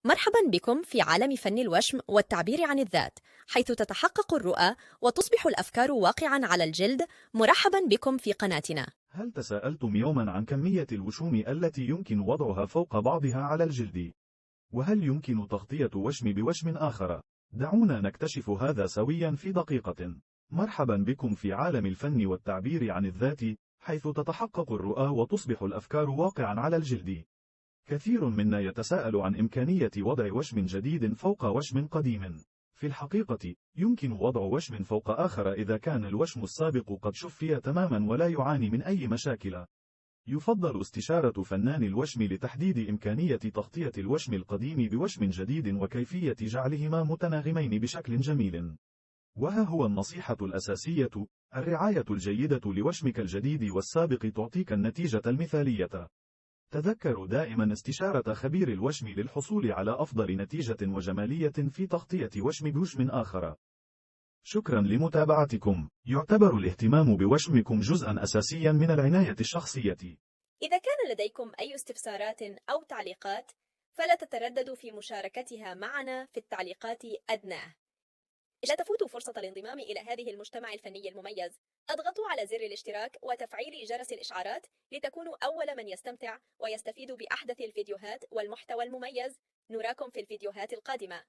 مرحبا بكم في عالم فن الوشم والتعبير عن الذات، حيث تتحقق الرؤى وتصبح الأفكار واقعا على الجلد. مرحبا بكم في قناتنا. هل تساءلتم يوما عن كمية الوشوم التي يمكن وضعها فوق بعضها على الجلد؟ وهل يمكن تغطية وشم بوشم آخر؟ دعونا نكتشف هذا سويا في دقيقة. مرحبا بكم في عالم الفن والتعبير عن الذات، حيث تتحقق الرؤى وتصبح الأفكار واقعا على الجلد. كثير منا يتساءل عن إمكانية وضع وشم جديد فوق وشم قديم. في الحقيقة، يمكن وضع وشم فوق آخر إذا كان الوشم السابق قد شفي تماما ولا يعاني من أي مشاكل. يفضل استشارة فنان الوشم لتحديد إمكانية تغطية الوشم القديم بوشم جديد وكيفية جعلهما متناغمين بشكل جميل. وها هو النصيحة الأساسية: الرعاية الجيدة لوشمك الجديد والسابق تعطيك النتيجة المثالية. تذكروا دائما استشارة خبير الوشم للحصول على أفضل نتيجة وجمالية في تغطية وشم بوشم آخر. شكرا لمتابعتكم. يعتبر الاهتمام بوشمكم جزءا أساسيا من العناية الشخصية. إذا كان لديكم أي استفسارات أو تعليقات، فلا تترددوا في مشاركتها معنا في التعليقات أدناه. لا تفوتوا فرصة الانضمام إلى هذه المجتمع الفني المميز. اضغطوا على زر الاشتراك وتفعيل جرس الإشعارات لتكونوا أول من يستمتع ويستفيد بأحدث الفيديوهات والمحتوى المميز. نراكم في الفيديوهات القادمة.